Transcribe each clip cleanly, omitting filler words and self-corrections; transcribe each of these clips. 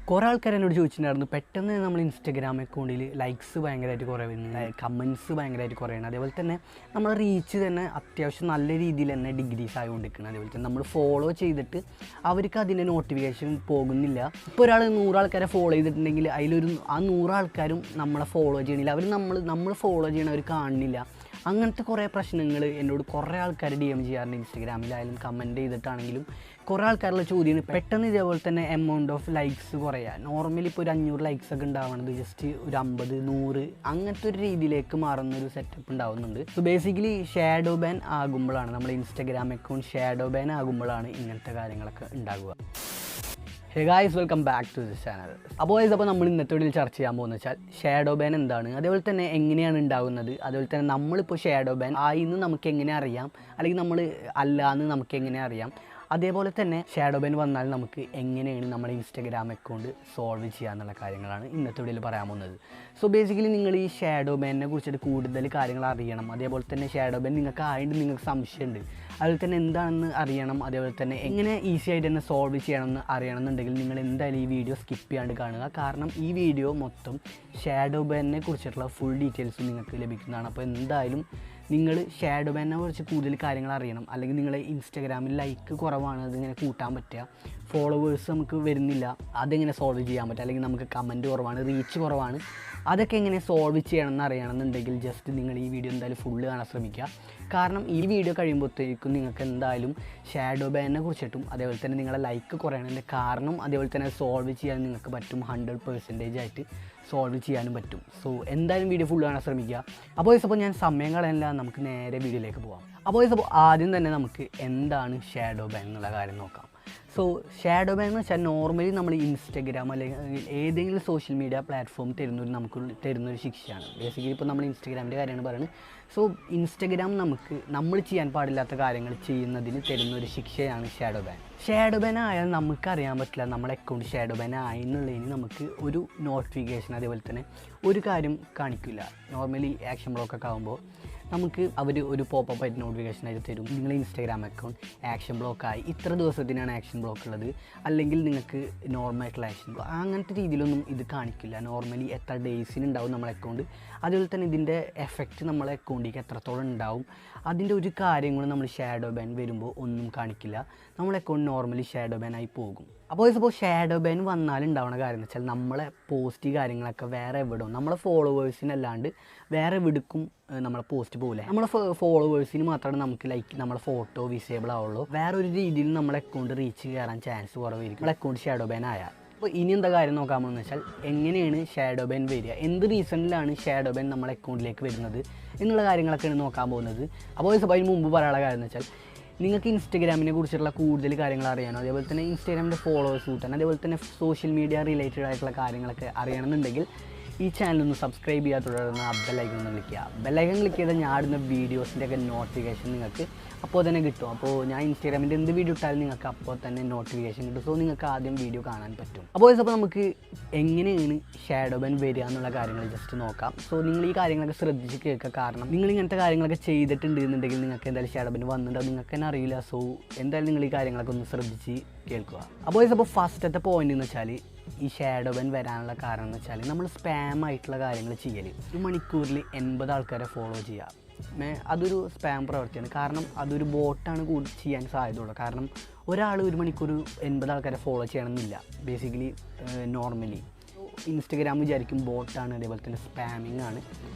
കുറേ ആൾക്കാർ എന്നോട് ചോദിച്ചിട്ടുണ്ടായിരുന്നു, പെട്ടെന്ന് നമ്മൾ ഇൻസ്റ്റഗ്രാം അക്കൗണ്ടിൽ ലൈക്സ് ഭയങ്കരമായിട്ട് കുറയുന്നു, കമൻറ്റ്സ് ഭയങ്കരമായിട്ട് കുറയണം, അതേപോലെ തന്നെ നമ്മളെ റീച്ച് തന്നെ അത്യാവശ്യം നല്ല രീതിയിൽ തന്നെ ഡിഗ്രീസ് ആയിക്കൊണ്ടിരിക്കണം. അതേപോലെ തന്നെ നമ്മൾ ഫോളോ ചെയ്തിട്ട് അവർക്ക് അതിൻ്റെ നോട്ടിഫിക്കേഷൻ പോകുന്നില്ല. ഇപ്പോൾ ഒരാൾ 100 ആൾക്കാരെ ഫോളോ ചെയ്തിട്ടുണ്ടെങ്കിൽ അതിലൊരു ആ 100 ആൾക്കാരും നമ്മളെ ഫോളോ ചെയ്യണില്ല, അവർ നമ്മൾ ഫോളോ ചെയ്യണവർ കാണുന്നില്ല. അങ്ങനത്തെ കുറേ പ്രശ്നങ്ങൾ എന്നോട് കുറേ ആൾക്കാർ DM ചെയ്യാറുണ്ട്. ഇൻസ്റ്റഗ്രാമിലായാലും കമൻറ്റ് ചെയ്തിട്ടാണെങ്കിലും കുറേ ആൾക്കാരുള്ള ചോദ്യമാണ് പെട്ടെന്ന് ഇതേപോലെ തന്നെ എമൗണ്ട് ഓഫ് ലൈക്സ് കുറയുക. നോർമലി ഇപ്പോൾ ഒരു 500 ലൈക്സ് ഒക്കെ ഉണ്ടാവുന്നത് ജസ്റ്റ് ഒരു 50, 100 അങ്ങനത്തെ ഒരു രീതിയിലേക്ക് മാറുന്നൊരു സെറ്റപ്പ് ഉണ്ടാവുന്നുണ്ട്. സോ ബേസിക്കലി ഷാഡോ ബാൻ ആകുമ്പോഴാണ്, നമ്മുടെ ഇൻസ്റ്റഗ്രാം അക്കൗണ്ട് ഷാഡോ ബാൻ ആകുമ്പോഴാണ് ഇങ്ങനത്തെ കാര്യങ്ങളൊക്കെ ഉണ്ടാകുക. Hey guys, welcome back to this channel. അപ്പോൾ നമ്മൾ ഇന്നത്തെ വീഡിയോയിൽ ചർച്ച ചെയ്യാൻ പോകുന്നത് വെച്ചാൽ ഷാഡോ ബാൻ എന്താണ്, അതേപോലെ തന്നെ എങ്ങനെയാണ് ഉണ്ടാകുന്നത്, അതേപോലെ തന്നെ നമ്മളിപ്പോൾ ഷാഡോ ബാൻ ആയിന്ന് നമുക്ക് എങ്ങനെ അറിയാം, അല്ലെങ്കിൽ നമ്മൾ അല്ലാന്ന് നമുക്ക് എങ്ങനെ അറിയാം, അതേപോലെ തന്നെ ഷാഡോ ബാൻ വന്നാൽ നമുക്ക് എങ്ങനെയാണ് നമ്മുടെ ഇൻസ്റ്റഗ്രാം അക്കൗണ്ട് സോൾവ് ചെയ്യുക എന്നുള്ള കാര്യങ്ങളാണ് ഇന്നത്തെ വീഡിയോയിൽ പറയാൻ പോകുന്നത്. സോ ബേസിക്കലി നിങ്ങൾ ഈ ഷാഡോ ബാനിനെ കുറിച്ചിട്ട് കൂടുതൽ കാര്യങ്ങൾ അറിയണം, അതേപോലെ തന്നെ ഷാഡോ ബാൻ നിങ്ങൾക്ക് ആയിട്ട് നിങ്ങൾക്ക് സംശയമുണ്ട്, അതുപോലെ തന്നെ എന്താണെന്ന് അറിയണം, അതേപോലെ തന്നെ എങ്ങനെ ഈസി ആയിട്ട് തന്നെ സോൾവ് ചെയ്യണമെന്ന് അറിയണമെന്നുണ്ടെങ്കിൽ നിങ്ങൾ എന്തായാലും ഈ വീഡിയോ സ്കിപ്പ് ചെയ്യാണ്ട് കാണുക. കാരണം ഈ വീഡിയോ മൊത്തം ഷാഡോ ബാനിനെ കുറിച്ചിട്ടുള്ള ഫുൾ ഡീറ്റെയിൽസ് നിങ്ങൾക്ക് ലഭിക്കുന്നതാണ്. അപ്പോൾ എന്തായാലും നിങ്ങൾ ഷാഡോ ബാനിനെ കുറിച്ച് കൂടുതൽ കാര്യങ്ങൾ അറിയണം, അല്ലെങ്കിൽ നിങ്ങളെ ഇൻസ്റ്റഗ്രാമിൽ ലൈക്ക് കുറവാണ്, അതിങ്ങനെ കൂട്ടാൻ പറ്റുക, ഫോളോവേഴ്സ് നമുക്ക് വരുന്നില്ല, അതെങ്ങനെ സോൾവ് ചെയ്യാൻ പറ്റുക, അല്ലെങ്കിൽ നമുക്ക് കമൻറ്റ് കുറവാണ്, റീച്ച് കുറവാണ്, അതൊക്കെ എങ്ങനെ സോൾവ് ചെയ്യണമെന്ന് അറിയണമെന്നുണ്ടെങ്കിൽ ജസ്റ്റ് നിങ്ങൾ ഈ വീഡിയോ എന്തായാലും ഫുള്ള് കാണാൻ ശ്രമിക്കുക. കാരണം ഈ വീഡിയോ കഴിയുമ്പോഴത്തേക്കും നിങ്ങൾക്ക് എന്തായാലും ഷാഡോ ബാനിനെ കുറിച്ചിട്ടും അതേപോലെ തന്നെ നിങ്ങളെ ലൈക്ക് കുറയണതിൻ്റെ കാരണം അതേപോലെ തന്നെ സോൾവ് ചെയ്യാൻ നിങ്ങൾക്ക് പറ്റും, 100% ആയിട്ട് സോൾവ് ചെയ്യാനും പറ്റും. സോ എന്തായാലും വീഡിയോ ഫുള്ള് കാണാൻ ശ്രമിക്കുക. അപ്പോൾ ഞാൻ സമയം കളയാനില്ല, നമുക്ക് നേരെ വീഡിയോയിലേക്ക് പോകാം. അപ്പോൾ ആദ്യം തന്നെ നമുക്ക് എന്താണ് ഷാഡോ ബാൻ എന്നുള്ള കാര്യം നോക്കാം. സോ ഷാഡോ ബാൻ എന്ന് വെച്ചാൽ നോർമലി നമ്മൾ ഇൻസ്റ്റഗ്രാം അല്ലെങ്കിൽ ഏതെങ്കിലും സോഷ്യൽ മീഡിയ പ്ലാറ്റ്ഫോം തരുന്നൊരു ശിക്ഷയാണ്. ബേസിക്കലി ഇപ്പോൾ നമ്മൾ ഇൻസ്റ്റഗ്രാമിൻ്റെ കാര്യമാണ് പറയുന്നത്. സോ ഇൻസ്റ്റഗ്രാം നമ്മൾ ചെയ്യാൻ പാടില്ലാത്ത കാര്യങ്ങൾ ചെയ്യുന്നതിന് തരുന്നൊരു ശിക്ഷയാണ് ഷാഡോ ബാൻ. ഷാഡോ ബാൻ ആയാൽ നമുക്കറിയാൻ പറ്റില്ല നമ്മുടെ അക്കൗണ്ട് ഷാഡോ ബാൻ ആയി എന്നുള്ളതിന് നമുക്ക് ഒരു നോട്ടിഫിക്കേഷൻ അതേപോലെ തന്നെ ഒരു കാര്യം കാണിക്കില്ല. നോർമലി ആക്ഷൻ ബ്ലോക്കൊക്കെ ആകുമ്പോൾ നമുക്ക് അവർ ഒരു പോപ്പപ്പ് ആയിട്ട് നോട്ടിഫിക്കേഷൻ ആയിട്ട് തരും, നിങ്ങൾ ഇൻസ്റ്റാഗ്രാം അക്കൗണ്ട് ആക്ഷൻ ബ്ലോക്കായി, ഇത്ര ദിവസത്തിനാണ് ആക്ഷൻ ബ്ലോക്ക് ഉള്ളത്, അല്ലെങ്കിൽ നിങ്ങൾക്ക് നോർമലായിട്ടുള്ള ആക്ഷൻ ബ്ലോക്ക്, അങ്ങനത്തെ രീതിയിലൊന്നും ഇത് കാണിക്കില്ല. നോർമലി എത്ര ഡേയ്സിനുണ്ടാവും നമ്മളെ അക്കൗണ്ട്, അതുപോലെ തന്നെ ഇതിൻ്റെ എഫക്റ്റ് നമ്മളെ അക്കൗണ്ടിലേക്ക് എത്രത്തോളം ഉണ്ടാവും, അതിൻ്റെ ഒരു കാര്യങ്ങളും നമ്മൾ ഷാഡോ ബാൻ വരുമ്പോൾ ഒന്നും കാണിക്കില്ല. നമ്മളെ അക്കൗണ്ട് നോർമലി ഷാഡോ ബാൻ ആയി പോകും. അപ്പോൾ ഷാഡോ ബാൻ വന്നാലുണ്ടാവുന്ന കാര്യം എന്ന് വെച്ചാൽ നമ്മളെ പോസ്റ്റ് കാര്യങ്ങളൊക്കെ വേറെ എവിടെയും നമ്മളെ ഫോളോവേഴ്സിനല്ലാണ്ട് വേറെ എവിടേക്കും നമ്മളെ പോസ്റ്റ് പോകില്ല. നമ്മളെ ഫോളോവേഴ്സിന് മാത്രമാണ് നമുക്ക് ലൈക്ക് നമ്മളെ ഫോട്ടോ വിസിബിൾ ആവുള്ളൂ. വേറെ ഒരു രീതിയിൽ നമ്മളെ അക്കൗണ്ട് റീച്ച് കയറാൻ ചാൻസ് കുറവായിരിക്കും നമ്മളെ അക്കൗണ്ട് ഷാഡോ ബാൻ ആയാൽ. അപ്പോൾ ഇനി എന്താ കാര്യം നോക്കാമെന്ന് വെച്ചാൽ എങ്ങനെയാണ് ഷാഡോ ബാൻ വരിക, എന്ത് റീസണിലാണ് ഷാഡോ ബാൻ നമ്മളെ അക്കൗണ്ടിലേക്ക് വരുന്നത് എന്നുള്ള കാര്യങ്ങളൊക്കെയാണ് നോക്കാൻ പോകുന്നത്. അപ്പോൾ അതിന് മുമ്പ് പറയാനുള്ള കാര്യം എന്ന് വെച്ചാൽ നിങ്ങൾക്ക് ഇൻസ്റ്റഗ്രാമിനെ കുറിച്ചുള്ള കൂടുതൽ കാര്യങ്ങൾ അറിയാനോ അതേപോലെ തന്നെ ഇൻസ്റ്റാഗ്രാമിൻ്റെ ഫോളോവേഴ്സ് കൂട്ടാൻ അതേപോലെ തന്നെ സോഷ്യൽ മീഡിയ റിലേറ്റഡ് ആയിട്ടുള്ള കാര്യങ്ങളൊക്കെ അറിയണമെന്നുണ്ടെങ്കിൽ ഈ ചാനലൊന്ന് സബ്സ്ക്രൈബ് ചെയ്യാൻ തുടർന്ന് ആ ബെല്ലൈക്കൺ ഒന്ന് ക്ലിക്ക് ചെയ്യുക. ബെല്ലൈക്കൺ ക്ലിക്ക് ചെയ്താൽ ഞാൻ ഇടുന്ന വീഡിയോസിൻ്റെ ഒക്കെ നോട്ടിഫിക്കേഷൻ നിങ്ങൾക്ക് അപ്പോൾ തന്നെ കിട്ടും. അപ്പോൾ ഞാൻ ഇൻസ്റ്റാഗ്രാമിൻ്റെ എന്ത് വീഡിയോ ഇട്ടാലും നിങ്ങൾക്ക് അപ്പോൾ തന്നെ നോട്ടിഫിക്കേഷൻ കിട്ടും. സോ നിങ്ങൾക്ക് ആദ്യം വീഡിയോ കാണാൻ പറ്റും. അപ്പോൾ നമുക്ക് എങ്ങനെയാണ് ഷാഡോ ബാൻ വരിക എന്നുള്ള കാര്യങ്ങൾ ജസ്റ്റ് നോക്കാം. സോ നിങ്ങൾ ഈ കാര്യങ്ങളൊക്കെ ശ്രദ്ധിച്ച് കേൾക്കുക. കാരണം നിങ്ങൾ ഇങ്ങനത്തെ കാര്യങ്ങളൊക്കെ ചെയ്തിട്ടുണ്ട് എന്നുണ്ടെങ്കിൽ നിങ്ങൾക്ക് എന്തായാലും ഷാഡോ ബാൻ വന്നിട്ടുണ്ടാവും, നിങ്ങൾക്ക് തന്നെ അറിയില്ല. സോ എന്തായാലും നിങ്ങൾ ഈ കാര്യങ്ങളൊക്കെ ഒന്ന് ശ്രദ്ധിച്ച് കേൾക്കുക. അപ്പോൾ ഫസ്റ്റത്തെ പോയിന്റ് എന്ന് വെച്ചാൽ ഈ ഷാഡോ ബാൻ വരാനുള്ള കാരണം എന്ന് വെച്ചാൽ നമ്മൾ സ്പാം ആയിട്ടുള്ള കാര്യങ്ങൾ ചെയ്യൽ. ഒരു മണിക്കൂറിൽ 80 ആൾക്കാരെ ഫോളോ ചെയ്യുക, അതൊരു സ്പാം പ്രവൃത്തിയാണ്. കാരണം അതൊരു ബോട്ടാണ് ചെയ്യാൻ സാധ്യതയുള്ളൂ. കാരണം ഒരാൾ ഒരു മണിക്കൂർ 80 ആൾക്കാരെ ഫോളോ ചെയ്യണമെന്നില്ല. ബേസിക്കലി നോർമലി ഇൻസ്റ്റഗ്രാം വിചാരിക്കും ബോട്ടാണ്, അതേപോലെ തന്നെ സ്പാമിംഗ് ആണ്.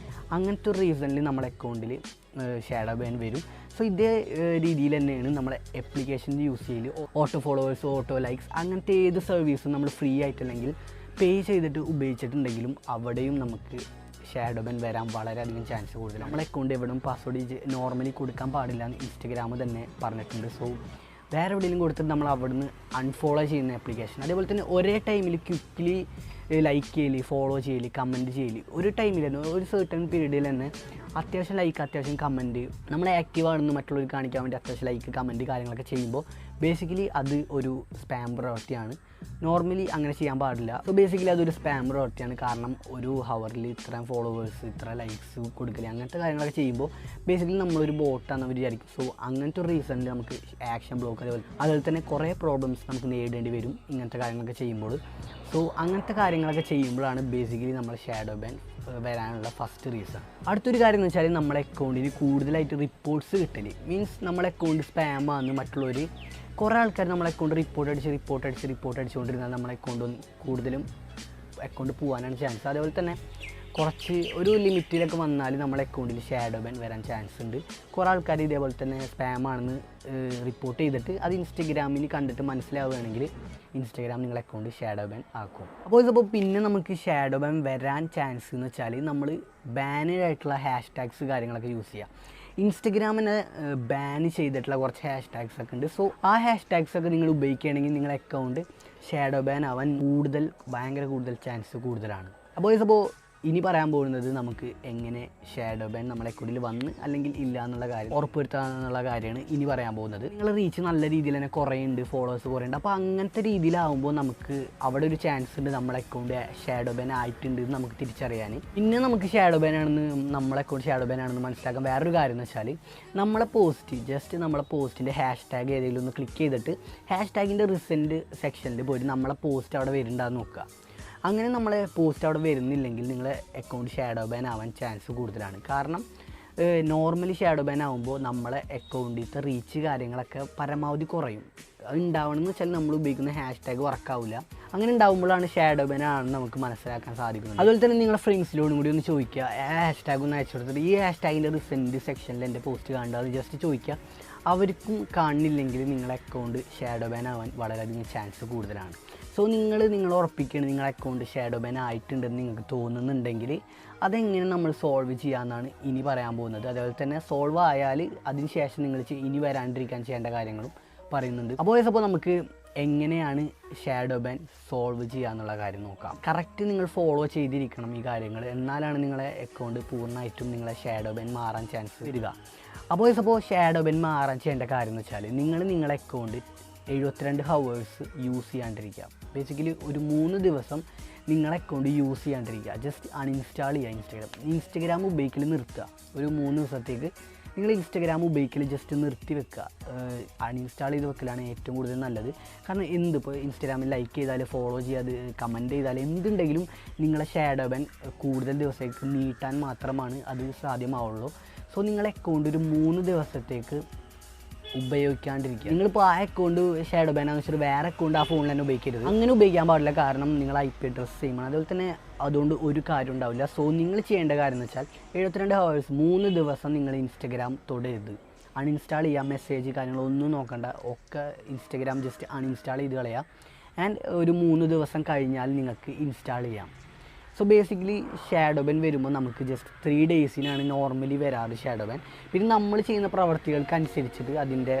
അങ്ങനത്തെ ഒരു റീസണിൽ നമ്മുടെ അക്കൗണ്ടിൽ ഷാഡോ ബാൻ വരും. സോ ഇതേ രീതിയിൽ തന്നെയാണ് നമ്മളെ ആപ്ലിക്കേഷൻ യൂസ് ചെയ്യൽ. ഓട്ടോ ഫോളോവേഴ്സ്, ഓട്ടോ ലൈക്സ്, അങ്ങനത്തെ ഏത് സർവീസും നമ്മൾ ഫ്രീ ആയിട്ടല്ലെങ്കിൽ പേ ചെയ്തിട്ട് ഉപയോഗിച്ചിട്ടുണ്ടെങ്കിലും അവിടെയും നമുക്ക് ഷാഡോ ബാൻ വരാൻ വളരെയധികം ചാൻസ് കൂടുതലാണ്. നമ്മളെ അക്കൗണ്ട് എവിടെയും പാസ്വേഡ് നോർമലി കൊടുക്കാൻ പാടില്ല എന്ന് ഇൻസ്റ്റഗ്രാം തന്നെ പറഞ്ഞിട്ടുണ്ട്. സോ വേറെ എവിടെയെങ്കിലും കൊടുത്തിട്ട് നമ്മൾ അവിടുന്ന് അൺഫോളോ ചെയ്യുന്ന ആപ്ലിക്കേഷൻ, അതേപോലെ തന്നെ ഒരേ ടൈമിൽ ക്വിക്ക്ലി ലൈക്ക് ചെയ്യൽ, ഫോളോ ചെയ്യൽ, കമൻറ്റ് ചെയ്യൽ, ഒരു ടൈമിൽ തന്നെ ഒരു സർട്ടൺ പീരീഡിൽ തന്നെ അത്യാവശ്യം ലൈക്ക് അത്യാവശ്യം കമൻറ്റ് നമ്മൾ ആക്റ്റീവ് ആണെന്ന് മറ്റുള്ളവർ കാണിക്കാൻ വേണ്ടി അത്യാവശ്യം ലൈക്ക് കമൻറ്റ് കാര്യങ്ങളൊക്കെ ചെയ്യുമ്പോൾ ബേസിക്കലി അത് ഒരു സ്പാം പ്രവൃത്തിയാണ്. നോർമലി അങ്ങനെ ചെയ്യാൻ പാടില്ല. സോ ബേസിക്കലി അതൊരു സ്പാം പ്രവൃത്തിയാണ്. കാരണം ഒരു ഹവറിൽ ഇത്രയും ഫോളോവേഴ്സ്, ഇത്ര ലൈക്സ് കൊടുക്കൽ, അങ്ങനത്തെ കാര്യങ്ങളൊക്കെ ചെയ്യുമ്പോൾ ബേസിക്കലി നമ്മളൊരു ബോട്ടാണെന്ന് വിചാരിക്കും. സോ അങ്ങനത്തെ ഒരു റീസണിൽ നമുക്ക് ആക്ഷൻ ബ്ലോക്ക്, അതുപോലെ തന്നെ കുറേ പ്രോബ്ലംസ് നമുക്ക് നേരിടേണ്ടി വരും ഇങ്ങനത്തെ കാര്യങ്ങളൊക്കെ ചെയ്യുമ്പോൾ. സോ അങ്ങനത്തെ കാര്യങ്ങളൊക്കെ ചെയ്യുമ്പോഴാണ് ബേസിക്കലി നമ്മൾ ഷാഡോ ബാൻ വരാനുള്ള ഫസ്റ്റ് റീസൺ. അടുത്തൊരു കാര്യം എന്ന് വെച്ചാൽ നമ്മളെ അക്കൗണ്ടിൽ കൂടുതലായിട്ട് റിപ്പോർട്ട്സ് കിട്ടൽ. മീൻസ് നമ്മളെ അക്കൗണ്ട് സ്പാം ആണെന്ന് മറ്റുള്ളവർ കുറേ ആൾക്കാർ നമ്മളെ അക്കൗണ്ട് റിപ്പോർട്ട് അടിച്ചുകൊണ്ടിരുന്നാൽ നമ്മളെ അക്കൗണ്ട് കൂടുതലും അക്കൗണ്ട് പോകാനാണ് ചാൻസ്. അതേപോലെ തന്നെ കുറച്ച് ഒരു ലിമിറ്റിലൊക്കെ വന്നാൽ നമ്മളെ അക്കൗണ്ടിൽ ഷാഡോ ബാൻ വരാൻ ചാൻസ് ഉണ്ട്. കുറേ ആൾക്കാർ ഇതേപോലെ തന്നെ സ്പാം ആണെന്ന് റിപ്പോർട്ട് ചെയ്തിട്ട് അത് ഇൻസ്റ്റഗ്രാമിൽ കണ്ടിട്ട് മനസ്സിലാവുകയാണെങ്കിൽ ഇൻസ്റ്റഗ്രാം നിങ്ങളെ അക്കൗണ്ട് ഷാഡോ ബാൻ ആക്കും. അപ്പോൾ പിന്നെ നമുക്ക് ഷാഡോ ബാൻ വരാൻ ചാൻസ് എന്ന് വെച്ചാൽ നമ്മൾ ബാനഡ് ആയിട്ടുള്ള ഹാഷ്ടാഗ്സ് കാര്യങ്ങളൊക്കെ യൂസ് ചെയ്യാം. ഇൻസ്റ്റഗ്രാമിനെ ബാൻ ചെയ്തിട്ടുള്ള കുറച്ച് ഹാഷ്ടാഗ്സ് ഒക്കെ ഉണ്ട്. സോ ആ ഹാഷ്ടാഗ്സ് ഒക്കെ നിങ്ങൾ ഉപയോഗിക്കുകയാണെങ്കിൽ നിങ്ങളുടെ അക്കൗണ്ട് ഷാഡോ ബാൻ ആവാൻ ഭയങ്കര കൂടുതൽ ചാൻസ് കൂടുതലാണ്. അപ്പോൾ ഇനി പറയാൻ പോകുന്നത് നമുക്ക് എങ്ങനെ ഷാഡോ ബാൻ നമ്മളെ അക്കൗണ്ടിൽ വന്ന് അല്ലെങ്കിൽ ഇല്ല എന്നുള്ള കാര്യം ഉറപ്പുവരുത്താന്നുള്ള കാര്യമാണ് ഇനി പറയാൻ പോകുന്നത്. നിങ്ങൾ റീച്ച് നല്ല രീതിയിൽ തന്നെ കുറേയുണ്ട്, ഫോളോവേഴ്സ് കുറേയുണ്ട്. അപ്പോൾ അങ്ങനത്തെ രീതിയിലാവുമ്പോൾ നമുക്ക് അവിടെ ഒരു ചാൻസ് ഉണ്ട് നമ്മളെ അക്കൗണ്ട് ഷാഡോ ബാൻ ആയിട്ടുണ്ട് എന്ന് നമുക്ക് തിരിച്ചറിയാൻ. പിന്നെ നമുക്ക് ഷാഡോ ബാൻ ആണെന്ന് നമ്മളെ അക്കൗണ്ട് ഷാഡോ ബാൻ ആണെന്ന് മനസ്സിലാക്കാൻ വേറൊരു കാര്യം എന്ന് വെച്ചാൽ നമ്മളെ പോസ്റ്റിൻ്റെ ഹാഷ്ടാഗ് ഏതെങ്കിലും ഒന്ന് ക്ലിക്ക് ചെയ്തിട്ട് ഹാഷ്ടാഗിൻ്റെ റിസെൻറ്റ് സെക്ഷനിൽ പോയിട്ട് നമ്മളെ പോസ്റ്റ് അവിടെ വരുന്നുണ്ടാന്ന് നോക്കുക. അങ്ങനെ നമ്മളെ പോസ്റ്റ് അവിടെ വരുന്നില്ലെങ്കിൽ നിങ്ങളെ അക്കൗണ്ട് ഷാഡോ ബാൻ ആവാൻ ചാൻസ് കൂടുതലാണ്. കാരണം നോർമലി ഷാഡോ ബാൻ ആകുമ്പോൾ നമ്മളെ അക്കൗണ്ടിലത്തെ റീച്ച് കാര്യങ്ങളൊക്കെ പരമാവധി കുറയും. അത് ഉണ്ടാവണമെന്ന് വെച്ചാൽ നമ്മൾ ഉപയോഗിക്കുന്ന ഹാഷ്ടാഗ് വർക്കാവില്ല. അങ്ങനെ ഉണ്ടാകുമ്പോഴാണ് ഷാഡോ ബാൻ ആണെന്ന് നമുക്ക് മനസ്സിലാക്കാൻ സാധിക്കുന്നത്. അതുപോലെ തന്നെ നിങ്ങളുടെ ഫ്രണ്ട്സിനോടും കൂടി ഒന്ന് ചോദിക്കുക, ഹാഷ്ടാഗ് ഒന്ന് അയച്ചു കൊടുത്തിട്ട് ഈ ഹാഷ്ടാഗിൻ്റെ റിസെൻറ്റ് സെക്ഷനിൽ എൻ്റെ പോസ്റ്റ് കാണുക, അത് ജസ്റ്റ് ചോദിക്കുക. അവർക്കും കാണുന്നില്ലെങ്കിൽ നിങ്ങളുടെ അക്കൗണ്ട് ഷാഡോ ബാൻ ആവാൻ വളരെയധികം ചാൻസ് കൂടുതലാണ്. സോ നിങ്ങൾ ഉറപ്പിക്കുകയാണ് നിങ്ങളുടെ അക്കൗണ്ട് ഷാഡോ ബാൻ ആയിട്ടുണ്ടെന്ന് നിങ്ങൾക്ക് തോന്നുന്നുണ്ടെങ്കിൽ അതെങ്ങനെ നമ്മൾ സോൾവ് ചെയ്യാമെന്നാണ് ഇനി പറയാൻ പോകുന്നത്. അതുപോലെ തന്നെ സോൾവ് ആയാൽ അതിന് ശേഷം നിങ്ങൾ ഇനി വരാണ്ടിരിക്കാൻ ചെയ്യേണ്ട കാര്യങ്ങളും പറയുന്നുണ്ട്. അപ്പോൾ നമുക്ക് എങ്ങനെയാണ് ഷാഡോ ബാൻ സോൾവ് ചെയ്യുക എന്നുള്ള കാര്യം നോക്കാം. കറക്റ്റ് നിങ്ങൾ ഫോളോ ചെയ്തിരിക്കണം ഈ കാര്യങ്ങൾ, എന്നാലാണ് നിങ്ങളെ അക്കൗണ്ട് പൂർണ്ണമായിട്ടും നിങ്ങളെ ഷാഡോ ബാൻ മാറാൻ ചാൻസ് വരിക. അപ്പോൾ ഷാഡോ ബാൻ മാറാൻ ചെയ്യേണ്ട കാര്യം എന്ന് വെച്ചാൽ നിങ്ങളെ അക്കൗണ്ട് 72 ഹവേഴ്സ് യൂസ് ചെയ്യാണ്ടിരിക്കുക. ബേസിക്കലി ഒരു 3 ദിവസം നിങ്ങളെ അക്കൗണ്ട് യൂസ് ചെയ്യാണ്ടിരിക്കുക. ജസ്റ്റ് അൺഇൻസ്റ്റാൾ ചെയ്യുക. ഇൻസ്റ്റഗ്രാം ഉപയോഗിക്കൽ നിർത്തുക. ഒരു 3 ദിവസത്തേക്ക് നിങ്ങൾ ഇൻസ്റ്റഗ്രാം ഉപയോഗിക്കൽ ജസ്റ്റ് നിർത്തി വെക്കുക. അൺഇൻസ്റ്റാൾ ചെയ്ത് വെക്കലാണ് ഏറ്റവും കൂടുതൽ നല്ലത്. കാരണം ഇപ്പോൾ ഇൻസ്റ്റഗ്രാമിൽ ലൈക്ക് ചെയ്താൽ, ഫോളോ ചെയ്യാതെ, കമൻറ്റ് ചെയ്താൽ, എന്തുണ്ടെങ്കിലും നിങ്ങളെ ഷാഡോ ബാൻ കൂടുതൽ ദിവസത്തേക്ക് നീട്ടാൻ മാത്രമാണ് അത് സാധ്യമാവുള്ളൂ. സോ നിങ്ങളെ അക്കൗണ്ട് ഒരു 3 ദിവസത്തേക്ക് ഉപയോഗിക്കാണ്ടിരിക്കുക. നിങ്ങളിപ്പോൾ ആ അക്കൗണ്ട് ഷാഡോ ബാൻ ആണെന്ന് വെച്ചാൽ വേറെ അക്കൗണ്ട് ആ ഫോണിൽ തന്നെ ഉപയോഗിക്കരുത്. അങ്ങനെ ഉപയോഗിക്കാൻ പാടില്ല. കാരണം നിങ്ങൾ IP അഡ്രസ് സെയിം ആണ്. അതുപോലെ തന്നെ അതുകൊണ്ട് ഒരു കാര്യം ഉണ്ടാവില്ല. സോ നിങ്ങൾ ചെയ്യേണ്ട കാര്യം എന്ന് വെച്ചാൽ 72 ഹവേഴ്സ് 3 ദിവസം നിങ്ങൾ ഇൻസ്റ്റഗ്രാം തൊടരുത്. അൺഇൻസ്റ്റാൾ ചെയ്യാം. മെസ്സേജ് കാര്യങ്ങളൊന്നും നോക്കണ്ട. ഒക്കെ ഇൻസ്റ്റഗ്രാം ജസ്റ്റ് അൺഇൻസ്റ്റാൾ ചെയ്ത് കളയാം. ആൻഡ് ഒരു 3 ദിവസം കഴിഞ്ഞാൽ നിങ്ങൾക്ക് ഇൻസ്റ്റാൾ ചെയ്യാം. സോ ബേസിക്കലി ഷാഡോ ബാൻ വരുമ്പോൾ നമുക്ക് ജസ്റ്റ് 3 ഡേയ്സിനാണ് നോർമലി വരാറ് ഷാഡോ ബാൻ. പിന്നെ നമ്മൾ ചെയ്യുന്ന പ്രവർത്തികൾക്കനുസരിച്ചിട്ട് അതിൻ്റെ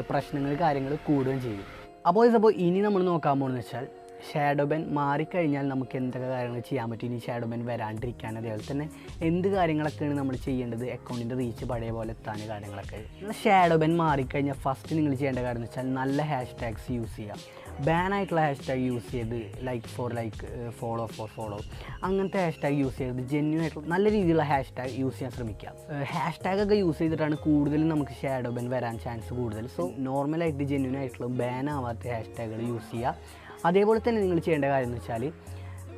പ്രശ്നങ്ങൾ കാര്യങ്ങൾ കൂടുകയും ചെയ്യും. അപ്പോൾ ഇനി നമ്മൾ നോക്കാൻ പോകുന്നത് വെച്ചാൽ ഷാഡോ ബാൻ മാറിക്കഴിഞ്ഞാൽ നമുക്ക് എന്തൊക്കെ കാര്യങ്ങൾ ചെയ്യാൻ പറ്റും ഇനി ഷാഡോ ബാൻ വരാണ്ടിരിക്കാൻ. അതേപോലെ തന്നെ എന്ത് കാര്യങ്ങളൊക്കെയാണ് നമ്മൾ ചെയ്യേണ്ടത് അക്കൗണ്ടിൻ്റെ റീച്ച് പഴയ പോലെ എത്താൻ കാര്യങ്ങളൊക്കെ. ഷാഡോ ബാൻ മാറിക്കഴിഞ്ഞാൽ ഫസ്റ്റ് നിങ്ങൾ ചെയ്യേണ്ട കാര്യം എന്ന് വെച്ചാൽ നല്ല ഹാഷ്ടാഗ്സ് യൂസ് ചെയ്യുക. ബാൻ ആയിട്ടുള്ള ഹാഷ്ടാഗ് യൂസ് ചെയ്ത് ഫോളോ ഫോർ ഫോളോ അങ്ങനത്തെ ഹാഷ്ടാഗ് യൂസ് ചെയ്ത് ജെന്യൂൻ ആയിട്ടുള്ള നല്ല രീതിയിലുള്ള ഹാഷ്ടാഗ് യൂസ് ചെയ്യാൻ ശ്രമിക്കുക. ഹാഷ്ടാഗൊക്കെ യൂസ് ചെയ്തിട്ടാണ് കൂടുതലും നമുക്ക് ഷാഡോ ബാൻ വരാൻ ചാൻസ് കൂടുതൽ. സോ നോർമലായിട്ട് ജെന്യൂൻ ആയിട്ടുള്ള ബാൻ ആവാത്ത ഹാഷ്ടാഗുകൾ യൂസ് ചെയ്യുക. അതേപോലെ തന്നെ നിങ്ങൾ ചെയ്യേണ്ട കാര്യം എന്ന് വെച്ചാൽ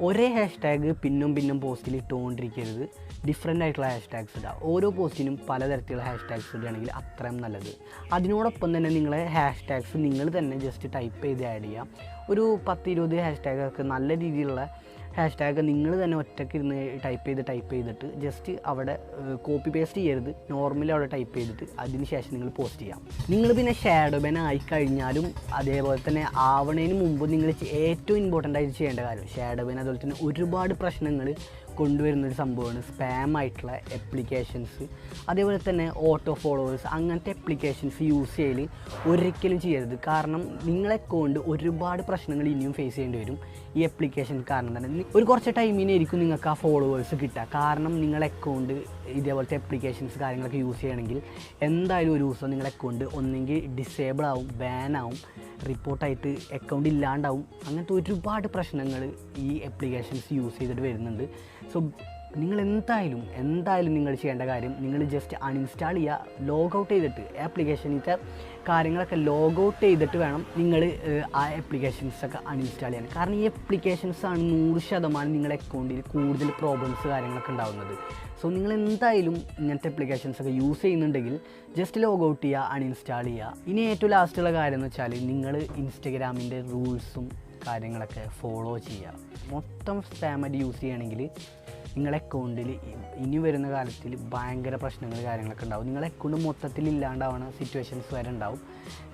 ഒരേ ഹാഷ്ടാഗ് പിന്നും പോസ്റ്റിൽ ഇട്ടുകൊണ്ടിരിക്കരുത്. ഡിഫറെൻ്റ് ആയിട്ടുള്ള ഹാഷ്ടാഗ്സ് ഇടുക. ഓരോ പോസ്റ്റിനും പലതരത്തിലുള്ള ഹാഷ്ടാഗ്സ് ഇടുകയാണെങ്കിൽ അത്രയും നല്ലത്. അതിനോടൊപ്പം തന്നെ നിങ്ങളെ ഹാഷ്ടാഗ്സ് നിങ്ങൾ തന്നെ ജസ്റ്റ് ടൈപ്പ് ചെയ്ത് ആഡ് ചെയ്യാം. ഒരു 10-20 ഹാഷ്ടാഗൊക്കെ നല്ല രീതിയിലുള്ള ഹാഷ്ടാഗ് നിങ്ങൾ തന്നെ ഒറ്റയ്ക്ക് ഇരുന്ന് ടൈപ്പ് ചെയ്തിട്ട് ജസ്റ്റ് അവിടെ കോപ്പി പേസ്റ്റ് ചെയ്യരുത്. നോർമലി അവിടെ ടൈപ്പ് ചെയ്തിട്ട് അതിന് ശേഷം നിങ്ങൾ പോസ്റ്റ് ചെയ്യാം. നിങ്ങൾ പിന്നെ ഷാഡോ ബാൻ ആയിക്കഴിഞ്ഞാലും അതേപോലെ തന്നെ ആവണതിന് മുമ്പ് നിങ്ങൾ ഏറ്റവും ഇമ്പോർട്ടൻ്റ് ആയിട്ട് ചെയ്യേണ്ട കാര്യം ഷാഡോ ബാൻ അതുപോലെ തന്നെ ഒരുപാട് പ്രശ്നങ്ങൾ കൊണ്ടുവരുന്നൊരു സംഭവമാണ് സ്പാം ആയിട്ടുള്ള ആപ്ലിക്കേഷൻസ്. അതേപോലെ തന്നെ ഓട്ടോ ഫോളോവേഴ്സ് അങ്ങനത്തെ ആപ്ലിക്കേഷൻസ് യൂസ് ചെയ്യൽ ഒരിക്കലും ചെയ്യരുത്. കാരണം നിങ്ങളെ കൊണ്ട് ഒരുപാട് പ്രശ്നങ്ങൾ ഇനിയും ഫേസ് ചെയ്യേണ്ടി വരും ഈ ആപ്ലിക്കേഷൻ കാരണം തന്നെ. ഒരു കുറച്ച് ടൈമിനായിരിക്കും നിങ്ങൾക്ക് ആ ഫോളോവേഴ്സ് കിട്ടുക. കാരണം നിങ്ങളുടെ അക്കൗണ്ട് ഇതേപോലത്തെ ആപ്ലിക്കേഷൻസ് കാര്യങ്ങളൊക്കെ യൂസ് ചെയ്യണമെങ്കിൽ എന്തായാലും ഒരു ദിവസം നിങ്ങളുടെ അക്കൗണ്ട് ഒന്നെങ്കിൽ ഡിസേബിൾ ആവും, ബാൻ ആവും, റിപ്പോർട്ടായിട്ട് അക്കൗണ്ട് ഇല്ലാണ്ടാവും. അങ്ങനത്തെ ഒരുപാട് പ്രശ്നങ്ങൾ ഈ ആപ്ലിക്കേഷൻസ് യൂസ് ചെയ്തിട്ട് വരുന്നുണ്ട്. സോ നിങ്ങൾ എന്തായാലും നിങ്ങൾ ചെയ്യേണ്ട കാര്യം, നിങ്ങൾ ജസ്റ്റ് അൺഇൻസ്റ്റാൾ ചെയ്യുക, ലോഗ് ഔട്ട് ചെയ്തിട്ട് ആപ്ലിക്കേഷനിലത്തെ കാര്യങ്ങളൊക്കെ ലോഗ് ഔട്ട് ചെയ്തിട്ട് വേണം നിങ്ങൾ ആ ആപ്ലിക്കേഷൻസൊക്കെ അൺഇൻസ്റ്റാൾ ചെയ്യാൻ. കാരണം ഈ ആപ്ലിക്കേഷൻസാണ് 100% നിങ്ങളുടെ അക്കൗണ്ടിൽ കൂടുതൽ പ്രോബ്ലംസ് കാര്യങ്ങളൊക്കെ ഉണ്ടാകുന്നത്. സോ നിങ്ങൾ എന്തായാലും ഇങ്ങനത്തെ ആപ്ലിക്കേഷൻസൊക്കെ യൂസ് ചെയ്യുന്നുണ്ടെങ്കിൽ ജസ്റ്റ് ലോഗ് ഔട്ട് ചെയ്യുക, അൺഇൻസ്റ്റാൾ ചെയ്യുക. ഇനി ഏറ്റവും ലാസ്റ്റുള്ള കാര്യം എന്ന് വെച്ചാൽ നിങ്ങൾ ഇൻസ്റ്റഗ്രാമിൻ്റെ റൂൾസും കാര്യങ്ങളൊക്കെ ഫോളോ ചെയ്യുക. മൊത്തം സ്പാമായിട്ട് യൂസ് ചെയ്യുകയാണെങ്കിൽ നിങ്ങളുടെ അക്കൗണ്ടിൽ ഇനി വരുന്ന കാലത്തിൽ ഭയങ്കര പ്രശ്നങ്ങൾ കാര്യങ്ങളൊക്കെ ഉണ്ടാവും. നിങ്ങളുടെ അക്കൗണ്ട് മൊത്തത്തിൽ ഇല്ലാണ്ടാവുന്ന സിറ്റുവേഷൻസ് വരെ ഉണ്ടാവും.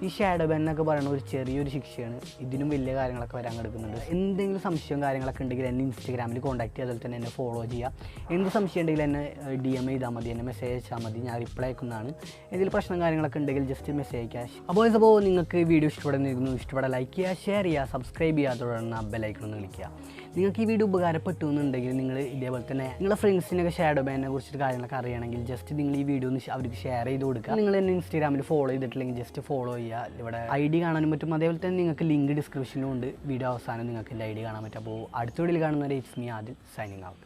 ഈ ഷാഡോ ബാൻ എന്നൊക്കെ പറയുന്ന ഒരു ചെറിയൊരു ശിക്ഷയാണ്. ഇതിനും വലിയ കാര്യങ്ങളൊക്കെ വരാൻ കിടക്കുന്നുണ്ട്. എന്തെങ്കിലും സംശയം കാര്യങ്ങളൊക്കെ ഉണ്ടെങ്കിൽ എന്നെ ഇൻസ്റ്റഗ്രാമിൽ കോൺടാക്ട് ചെയ്യുക, അതുപോലെ തന്നെ എന്നെ ഫോളോ ചെയ്യുക. എന്ത് സംശയം ഉണ്ടെങ്കിൽ എന്നെ DM ചെയ്താൽ മതി, എന്നെ മെസ്സേജ് അയച്ചാൽ മതി, ഞാൻ റിപ്ലൈ അയക്കുന്നതാണ്. എന്തെങ്കിലും പ്രശ്നം കാര്യങ്ങളൊക്കെ ഉണ്ടെങ്കിൽ ജസ്റ്റ് മെസ്സേജ് അയക്കുക. അപ്പോൾ നിങ്ങൾക്ക് വീഡിയോ ഇഷ്ടപ്പെടാൻ ലൈക്ക് ചെയ്യുക, ഷെയർ ചെയ്യുക, സബ്സ്ക്രൈബ് ചെയ്യുക, തുടർന്ന് ബെല്ലൈക്കൺ ക്ലിക്ക് ചെയ്യുക. നിങ്ങൾക്ക് ഈ വീഡിയോ ഉപകാരപ്പെട്ടു എന്നുണ്ടെങ്കിൽ നിങ്ങൾ ഇതേപോലെ തന്നെ നിങ്ങളുടെ ഫ്രണ്ട്സിനൊക്കെ ഷാഡോ ബാനിനെ കുറിച്ചിട്ട് കാര്യങ്ങളൊക്കെ അറിയണമെങ്കിൽ ജസ്റ്റ് നിങ്ങൾ ഈ വീഡിയോ ഒന്ന് അവർക്ക് ഷെയർ ചെയ്ത് കൊടുക്കുക. നിങ്ങൾ എന്നെ ഇൻസ്റ്റാഗ്രാമിൽ ഫോളോ ചെയ്തിട്ടില്ലെങ്കിൽ ജസ്റ്റ് ഫോളോ ചെയ്യുക. ഇവിടെ ID കാണാനും പറ്റും. അതേപോലെ തന്നെ നിങ്ങൾക്ക് ലിങ്ക് ഡിസ്ക്രിപ്ഷനിലും ഉണ്ട്. വീഡിയോ അവസാനം നിങ്ങൾക്ക് ID കാണാൻ പറ്റും. അപ്പോൾ അടുത്ത വീഡിയോയിൽ കാണുന്നവരെ it's me Adil signing out.